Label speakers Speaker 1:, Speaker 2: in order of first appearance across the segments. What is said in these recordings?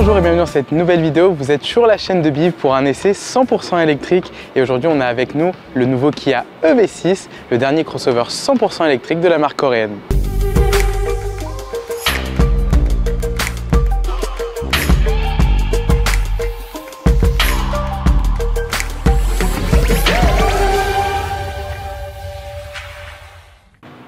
Speaker 1: Bonjour et bienvenue dans cette nouvelle vidéo. Vous êtes sur la chaîne de Biv pour un essai 100% électrique et aujourd'hui on a avec nous le nouveau Kia EV6, le dernier crossover 100% électrique de la marque coréenne.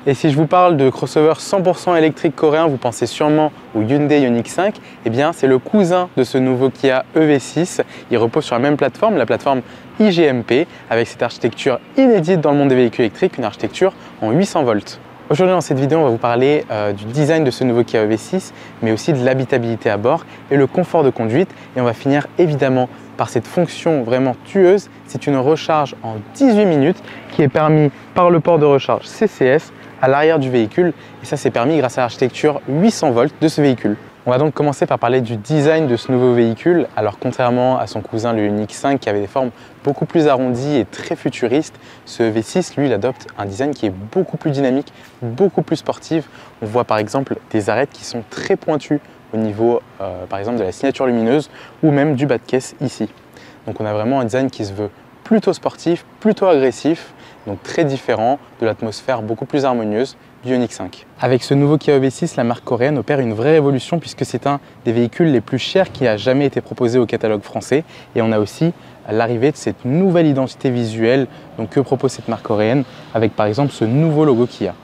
Speaker 1: Et si je vous parle de crossover 100% électrique coréen, vous pensez sûrement au Hyundai Ioniq 5. Eh bien, c'est le cousin de ce nouveau Kia EV6. Il repose sur la même plateforme, la plateforme IGMP, avec cette architecture inédite dans le monde des véhicules électriques, une architecture en 800 volts. Aujourd'hui, dans cette vidéo, on va vous parler du design de ce nouveau Kia EV6, mais aussi de l'habitabilité à bord et le confort de conduite. Et on va finir évidemment par cette fonction vraiment tueuse. C'est une recharge en 18 minutes qui est permise par le port de recharge CCS à l'arrière du véhicule et ça c'est permis grâce à l'architecture 800 volts de ce véhicule. On va donc commencer par parler du design de ce nouveau véhicule. Alors contrairement à son cousin le Ioniq 5 qui avait des formes beaucoup plus arrondies et très futuristes, ce V6 lui il adopte un design qui est beaucoup plus dynamique, beaucoup plus sportif. On voit par exemple des arêtes qui sont très pointues au niveau par exemple de la signature lumineuse ou même du bas de caisse ici. Donc on a vraiment un design qui se veut plutôt sportif, plutôt agressif, donc très différent de l'atmosphère beaucoup plus harmonieuse du Ioniq 5. Avec ce nouveau Kia EV6, la marque coréenne opère une vraie révolution puisque c'est un des véhicules les plus chers qui a jamais été proposé au catalogue français et on a aussi l'arrivée de cette nouvelle identité visuelle donc, que propose cette marque coréenne avec par exemple ce nouveau logo Kia.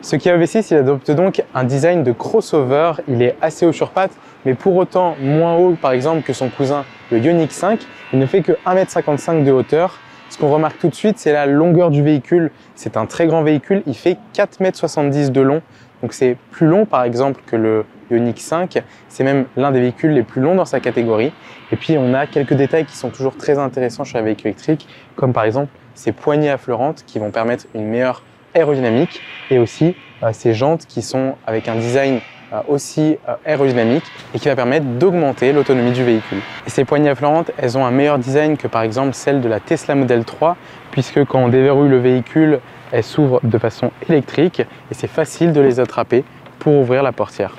Speaker 1: Ce Kia EV6 il adopte donc un design de crossover, il est assez haut sur pattes mais pour autant moins haut par exemple que son cousin le Ioniq 5, il ne fait que 1,55 m de hauteur. Ce qu'on remarque tout de suite, c'est la longueur du véhicule. C'est un très grand véhicule, il fait 4,70 m de long. Donc c'est plus long par exemple que le Ioniq 5. C'est même l'un des véhicules les plus longs dans sa catégorie. Et puis on a quelques détails qui sont toujours très intéressants chez un véhicule électrique, comme par exemple ces poignées affleurantes qui vont permettre une meilleure aérodynamique et aussi ces jantes qui sont avec un design aussi aérodynamique et qui va permettre d'augmenter l'autonomie du véhicule. Et ces poignées affleurantes, elles ont un meilleur design que par exemple celle de la Tesla Model 3 puisque quand on déverrouille le véhicule, elles s'ouvrent de façon électrique et c'est facile de les attraper pour ouvrir la portière.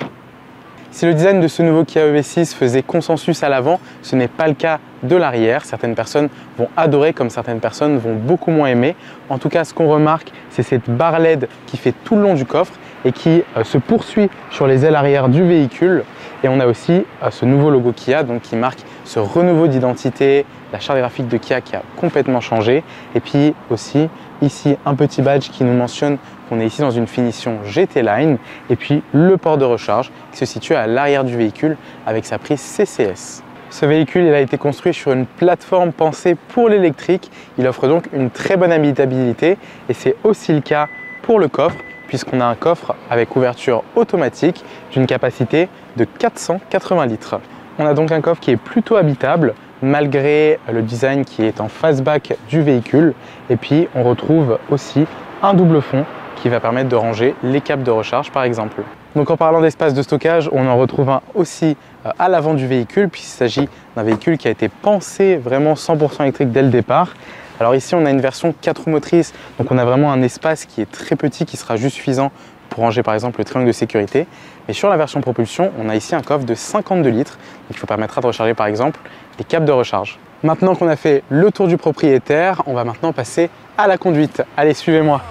Speaker 1: Si le design de ce nouveau Kia EV6 faisait consensus à l'avant, ce n'est pas le cas de l'arrière. Certaines personnes vont adorer comme certaines personnes vont beaucoup moins aimer. En tout cas, ce qu'on remarque, c'est cette barre LED qui fait tout le long du coffre et qui se poursuit sur les ailes arrière du véhicule. Et on a aussi ce nouveau logo Kia donc, qui marque ce renouveau d'identité, la charte graphique de Kia qui a complètement changé. Et puis aussi ici un petit badge qui nous mentionne qu'on est ici dans une finition GT Line et puis le port de recharge qui se situe à l'arrière du véhicule avec sa prise CCS. Ce véhicule il a été construit sur une plateforme pensée pour l'électrique. Il offre donc une très bonne habitabilité et c'est aussi le cas pour le coffre puisqu'on a un coffre avec ouverture automatique d'une capacité de 480 litres. On a donc un coffre qui est plutôt habitable malgré le design qui est en fastback du véhicule et puis on retrouve aussi un double fond qui va permettre de ranger les câbles de recharge par exemple. Donc en parlant d'espace de stockage, on en retrouve un aussi à l'avant du véhicule puisqu'il s'agit d'un véhicule qui a été pensé vraiment 100% électrique dès le départ. Alors ici on a une version 4 roues motrices, donc on a vraiment un espace qui est très petit qui sera juste suffisant pour ranger par exemple le triangle de sécurité. Mais sur la version propulsion, on a ici un coffre de 52 litres qui vous permettra de recharger par exemple les câbles de recharge. Maintenant qu'on a fait le tour du propriétaire, on va maintenant passer à la conduite. Allez, suivez-moi.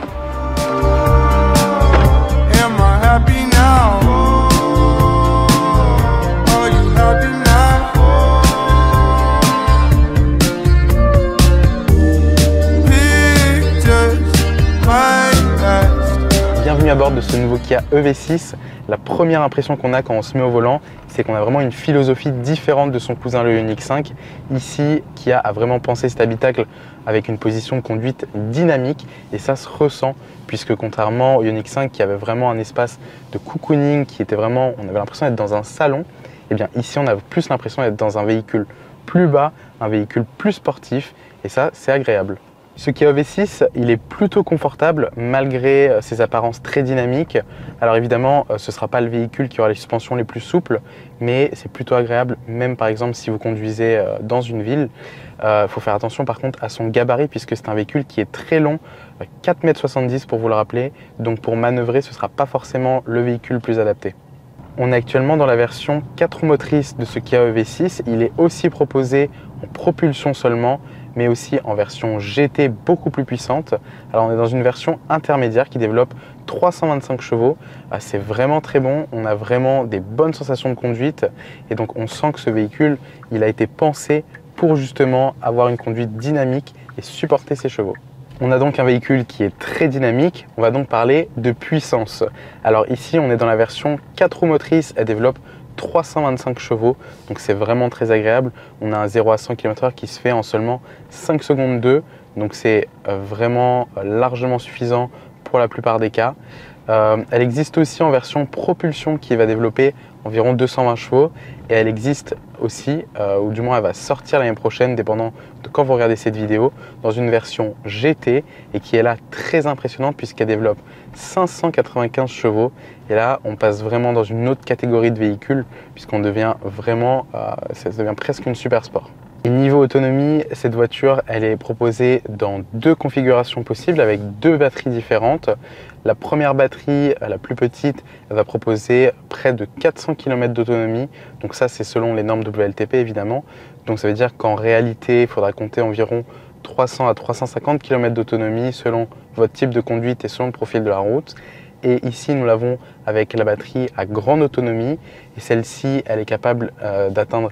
Speaker 1: Bienvenue à bord de ce nouveau Kia EV6. La première impression qu'on a quand on se met au volant, c'est qu'on a vraiment une philosophie différente de son cousin le Ioniq 5. Ici, Kia a vraiment pensé cet habitacle avec une position de conduite dynamique et ça se ressent puisque contrairement au Ioniq 5 qui avait vraiment un espace de cocooning qui était vraiment, on avait l'impression d'être dans un salon, et bien ici on a plus l'impression d'être dans un véhicule plus bas, un véhicule plus sportif et ça c'est agréable. Ce Kia EV6, il est plutôt confortable malgré ses apparences très dynamiques. Alors évidemment, ce ne sera pas le véhicule qui aura les suspensions les plus souples, mais c'est plutôt agréable, même par exemple si vous conduisez dans une ville. Il faut faire attention par contre à son gabarit puisque c'est un véhicule qui est très long, 4,70 m pour vous le rappeler. Donc pour manœuvrer, ce ne sera pas forcément le véhicule le plus adapté. On est actuellement dans la version 4 roues motrices de ce Kia EV6. Il est aussi proposé en propulsion seulement, mais aussi en version GT beaucoup plus puissante. Alors on est dans une version intermédiaire qui développe 325 chevaux. C'est vraiment très bon, on a vraiment des bonnes sensations de conduite et donc on sent que ce véhicule, il a été pensé pour justement avoir une conduite dynamique et supporter ses chevaux. On a donc un véhicule qui est très dynamique, on va donc parler de puissance. Alors ici on est dans la version 4 roues motrices, elle développe 325 chevaux, donc c'est vraiment très agréable. On a un 0 à 100 km/h qui se fait en seulement 5 secondes 2, donc c'est vraiment largement suffisant pour la plupart des cas. Elle existe aussi en version propulsion qui va développer environ 220 chevaux et elle existe aussi, ou du moins elle va sortir l'année prochaine, dépendant de quand vous regardez cette vidéo, dans une version GT et qui est là très impressionnante puisqu'elle développe 595 chevaux et là on passe vraiment dans une autre catégorie de véhicules puisqu'on devient vraiment, ça devient presque une super sport. Et niveau autonomie, cette voiture, elle est proposée dans 2 configurations possibles avec 2 batteries différentes. La première batterie, la plus petite, elle va proposer près de 400 km d'autonomie. Donc ça, c'est selon les normes WLTP évidemment. Donc ça veut dire qu'en réalité, il faudra compter environ 300 à 350 km d'autonomie selon votre type de conduite et selon le profil de la route. Et ici, nous l'avons avec la batterie à grande autonomie. Et celle-ci, elle est capable d'atteindre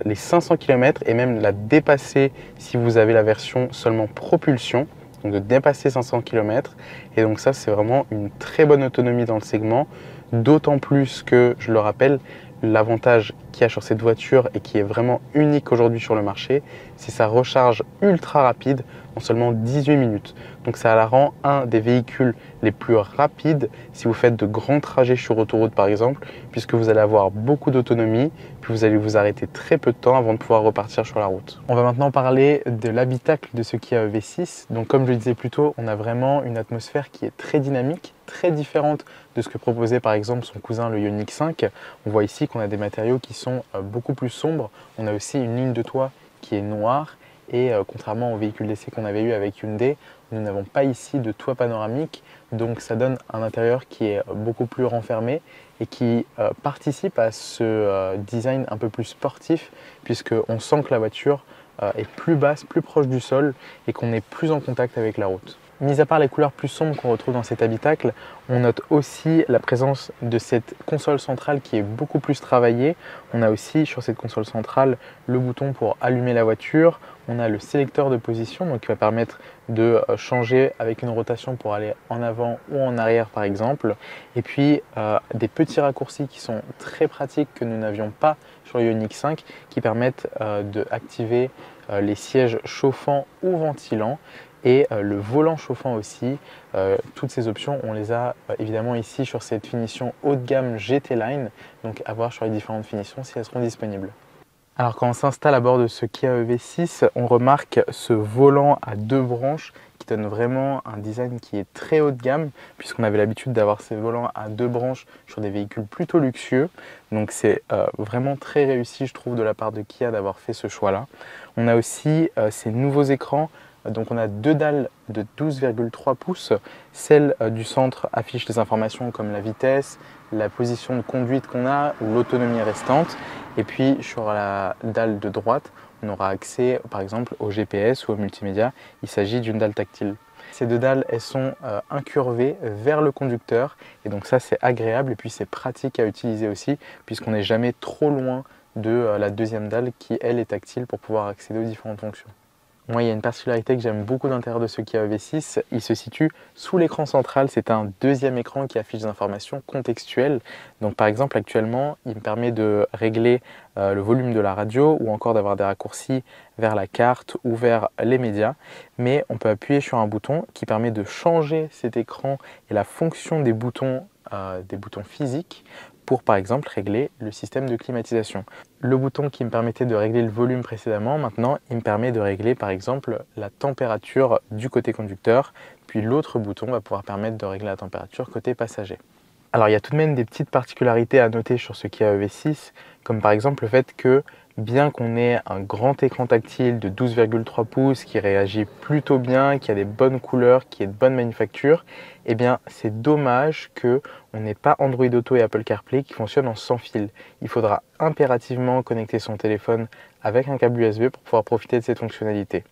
Speaker 1: les 500 km et même la dépasser si vous avez la version seulement propulsion. Donc de dépasser 500 km. Et donc ça, c'est vraiment une très bonne autonomie dans le segment. D'autant plus que, je le rappelle, l'avantage qu'il y a sur cette voiture et qui est vraiment unique aujourd'hui sur le marché, c'est sa recharge ultra rapide en seulement 18 minutes. Donc ça la rend un des véhicules les plus rapides si vous faites de grands trajets sur autoroute par exemple, puisque vous allez avoir beaucoup d'autonomie, puis vous allez vous arrêter très peu de temps avant de pouvoir repartir sur la route. On va maintenant parler de l'habitacle de ce Kia EV6. Donc comme je le disais plus tôt, on a vraiment une atmosphère qui est très dynamique, très différente de ce que proposait par exemple son cousin le Ioniq 5. On voit ici qu'on a des matériaux qui sont beaucoup plus sombres. On a aussi une ligne de toit qui est noire et contrairement au véhicule d'essai qu'on avait eu avec Hyundai, nous n'avons pas ici de toit panoramique, donc ça donne un intérieur qui est beaucoup plus renfermé et qui participe à ce design un peu plus sportif puisqu'on sent que la voiture est plus basse, plus proche du sol et qu'on est plus en contact avec la route. Mis à part les couleurs plus sombres qu'on retrouve dans cet habitacle, on note aussi la présence de cette console centrale qui est beaucoup plus travaillée. On a aussi sur cette console centrale le bouton pour allumer la voiture. On a le sélecteur de position donc qui va permettre de changer avec une rotation pour aller en avant ou en arrière par exemple. Et puis des petits raccourcis qui sont très pratiques que nous n'avions pas sur le Ioniq 5 qui permettent d'activer les sièges chauffants ou ventilants. Et le volant chauffant aussi, toutes ces options, on les a évidemment ici sur cette finition haut de gamme GT Line, donc à voir sur les différentes finitions si elles seront disponibles. Alors quand on s'installe à bord de ce Kia EV6, on remarque ce volant à 2 branches qui donne vraiment un design qui est très haut de gamme puisqu'on avait l'habitude d'avoir ces volants à 2 branches sur des véhicules plutôt luxueux. Donc c'est vraiment très réussi je trouve de la part de Kia d'avoir fait ce choix-là. On a aussi ces nouveaux écrans. Donc on a 2 dalles de 12,3 pouces. Celle du centre affiche les informations comme la vitesse, la position de conduite qu'on a ou l'autonomie restante. Et puis sur la dalle de droite, on aura accès par exemple au GPS ou au multimédia. Il s'agit d'une dalle tactile. Ces 2 dalles, elles sont incurvées vers le conducteur et donc ça c'est agréable et puis c'est pratique à utiliser aussi puisqu'on n'est jamais trop loin de la deuxième dalle qui elle est tactile pour pouvoir accéder aux différentes fonctions. Moi, il y a une particularité que j'aime beaucoup dans l'intérieur de ce Kia EV6, il se situe sous l'écran central, c'est un deuxième écran qui affiche des informations contextuelles. Donc par exemple actuellement, il me permet de régler le volume de la radio ou encore d'avoir des raccourcis vers la carte ou vers les médias. Mais on peut appuyer sur un bouton qui permet de changer cet écran et la fonction des boutons physiques pour par exemple régler le système de climatisation. Le bouton qui me permettait de régler le volume précédemment, maintenant il me permet de régler par exemple la température du côté conducteur, puis l'autre bouton va pouvoir permettre de régler la température côté passager. Alors il y a tout de même des petites particularités à noter sur ce Kia EV6, comme par exemple le fait que bien qu'on ait un grand écran tactile de 12,3 pouces qui réagit plutôt bien, qui a des bonnes couleurs, qui est de bonne manufacture, eh bien c'est dommage qu'on n'ait pas Android Auto et Apple CarPlay qui fonctionnent en sans fil. Il faudra impérativement connecter son téléphone avec un câble USB pour pouvoir profiter de cette fonctionnalité.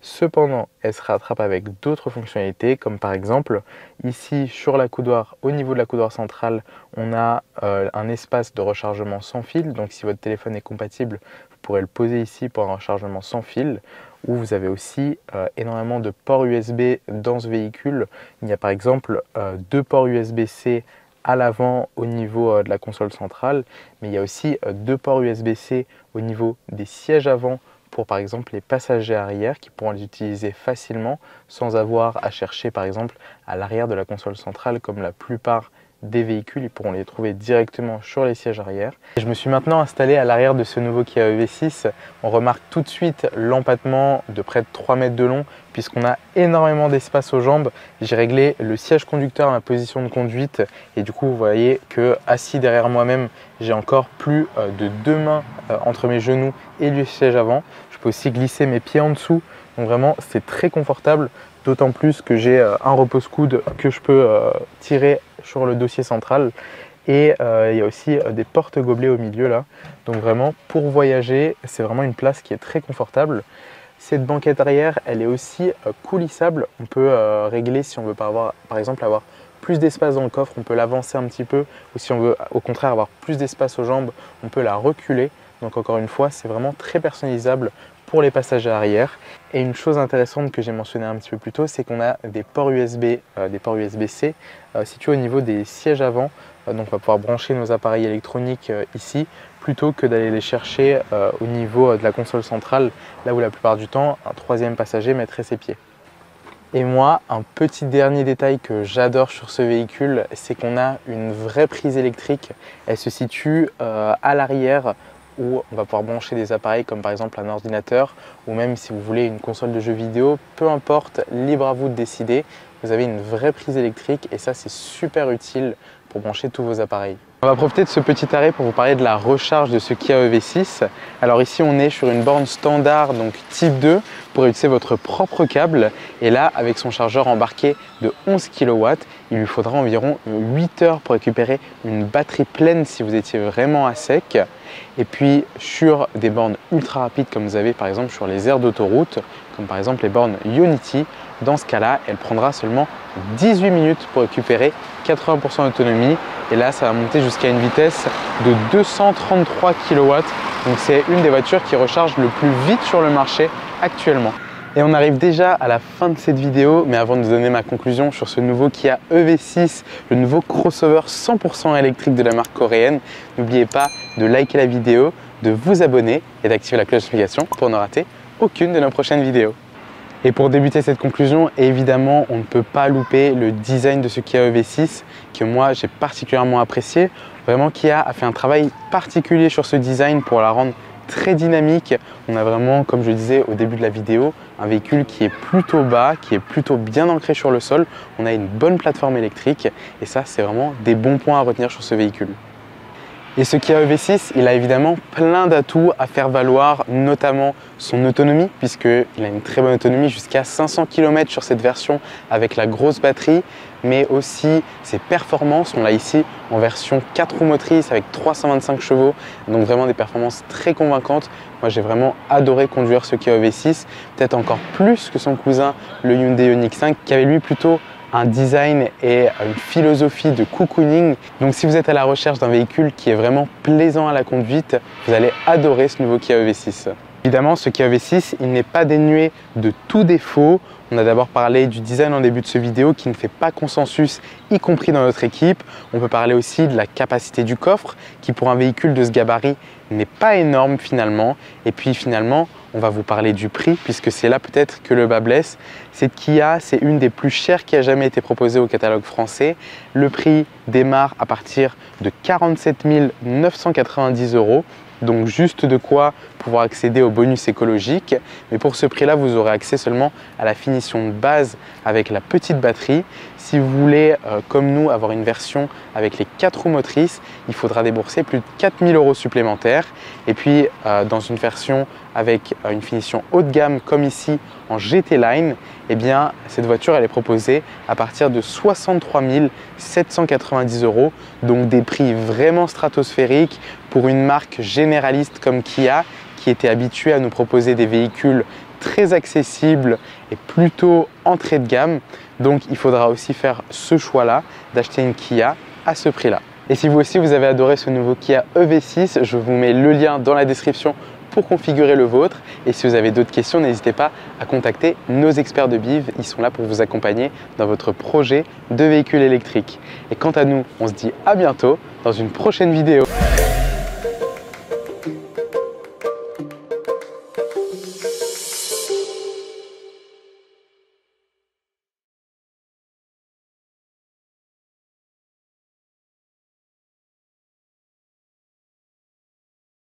Speaker 1: Cependant, elle se rattrape avec d'autres fonctionnalités, comme par exemple, ici sur la coudoir, au niveau de la coudoir centrale, on a un espace de rechargement sans fil. Donc si votre téléphone est compatible, vous pourrez le poser ici pour un rechargement sans fil. Où vous avez aussi énormément de ports USB dans ce véhicule. Il y a par exemple 2 ports USB-C à l'avant au niveau de la console centrale, mais il y a aussi 2 ports USB-C au niveau des sièges avant, pour par exemple les passagers arrière qui pourront les utiliser facilement sans avoir à chercher par exemple à l'arrière de la console centrale comme la plupart des véhicules, ils pourront les trouver directement sur les sièges arrière. Je me suis maintenant installé à l'arrière de ce nouveau Kia EV6. On remarque tout de suite l'empattement de près de 3 mètres de long puisqu'on a énormément d'espace aux jambes. J'ai réglé le siège conducteur à ma position de conduite et du coup vous voyez que assis derrière moi-même, j'ai encore plus de 2 mains entre mes genoux et le siège avant. Je peux aussi glisser mes pieds en dessous, donc vraiment c'est très confortable, d'autant plus que j'ai un repose-coude que je peux tirer sur le dossier central et il y a aussi des porte-gobelets au milieu là, donc vraiment pour voyager c'est vraiment une place qui est très confortable. Cette banquette arrière elle est aussi coulissable, on peut régler si on veut par exemple avoir plus d'espace dans le coffre, on peut l'avancer un petit peu, ou si on veut au contraire avoir plus d'espace aux jambes, on peut la reculer. Donc encore une fois, c'est vraiment très personnalisable pour les passagers arrière. Et une chose intéressante que j'ai mentionné un petit peu plus tôt, c'est qu'on a des ports USB, des ports USB-C situés au niveau des sièges avant. Donc on va pouvoir brancher nos appareils électroniques ici, plutôt que d'aller les chercher au niveau de la console centrale, là où la plupart du temps, un troisième passager mettrait ses pieds. Et moi, un petit dernier détail que j'adore sur ce véhicule, c'est qu'on a une vraie prise électrique. Elle se situe à l'arrière où on va pouvoir brancher des appareils comme par exemple un ordinateur ou même si vous voulez une console de jeux vidéo, peu importe, libre à vous de décider. Vous avez une vraie prise électrique et ça c'est super utile pour brancher tous vos appareils. On va profiter de ce petit arrêt pour vous parler de la recharge de ce Kia EV6. Alors ici on est sur une borne standard, donc type 2, pour utiliser votre propre câble. Et là, avec son chargeur embarqué de 11 kW, il lui faudra environ 8 heures pour récupérer une batterie pleine si vous étiez vraiment à sec. Et puis sur des bornes ultra rapides comme vous avez par exemple sur les aires d'autoroute, comme par exemple les bornes Ionity, dans ce cas-là, elle prendra seulement 18 minutes pour récupérer 80% d'autonomie. Et là, ça va monter jusqu'à une vitesse de 233 kW. Donc c'est une des voitures qui recharge le plus vite sur le marché actuellement. Et on arrive déjà à la fin de cette vidéo, mais avant de vous donner ma conclusion sur ce nouveau Kia EV6, le nouveau crossover 100% électrique de la marque coréenne, n'oubliez pas de liker la vidéo, de vous abonner et d'activer la cloche de notification pour ne rater aucune de nos prochaines vidéos. Et pour débuter cette conclusion, évidemment, on ne peut pas louper le design de ce Kia EV6 que moi j'ai particulièrement apprécié. Vraiment, Kia a fait un travail particulier sur ce design pour la rendre très dynamique. On a vraiment, comme je disais au début de la vidéo, un véhicule qui est plutôt bas, qui est plutôt bien ancré sur le sol. On a une bonne plateforme électrique et ça, c'est vraiment des bons points à retenir sur ce véhicule. Et ce Kia EV6, il a évidemment plein d'atouts à faire valoir, notamment son autonomie, puisqu'il a une très bonne autonomie jusqu'à 500 km sur cette version avec la grosse batterie, mais aussi ses performances. On l'a ici en version 4 roues motrices avec 325 chevaux, donc vraiment des performances très convaincantes. Moi, j'ai vraiment adoré conduire ce Kia EV6, peut-être encore plus que son cousin, le Hyundai Ioniq 5, qui avait lui plutôt un design et une philosophie de cocooning. Donc si vous êtes à la recherche d'un véhicule qui est vraiment plaisant à la conduite, vous allez adorer ce nouveau Kia EV6. Évidemment, ce Kia EV6, il n'est pas dénué de tout défaut. On a d'abord parlé du design en début de ce vidéo qui ne fait pas consensus, y compris dans notre équipe. On peut parler aussi de la capacité du coffre qui pour un véhicule de ce gabarit n'est pas énorme finalement. Et puis finalement, on va vous parler du prix puisque c'est là peut-être que le bas blesse. Cette Kia, c'est une des plus chères qui a jamais été proposée au catalogue français. Le prix démarre à partir de 47 990 €. Donc juste de quoi pouvoir accéder au bonus écologique. Mais pour ce prix-là, vous aurez accès seulement à la finition de base avec la petite batterie. Si vous voulez, comme nous, avoir une version avec les 4 roues motrices, il faudra débourser plus de 4 000 € supplémentaires. Et puis, dans une version avec une finition haut de gamme comme ici en GT Line, eh bien, cette voiture elle est proposée à partir de 63 790 €, donc des prix vraiment stratosphériques pour une marque généraliste comme Kia qui était habituée à nous proposer des véhicules très accessibles et plutôt entrée de gamme. Donc il faudra aussi faire ce choix-là d'acheter une Kia à ce prix-là. Et si vous aussi vous avez adoré ce nouveau Kia EV6, je vous mets le lien dans la description pour configurer le vôtre. Et si vous avez d'autres questions, n'hésitez pas à contacter nos experts de BIV. Ils sont là pour vous accompagner dans votre projet de véhicule électrique. Et quant à nous, on se dit à bientôt dans une prochaine vidéo.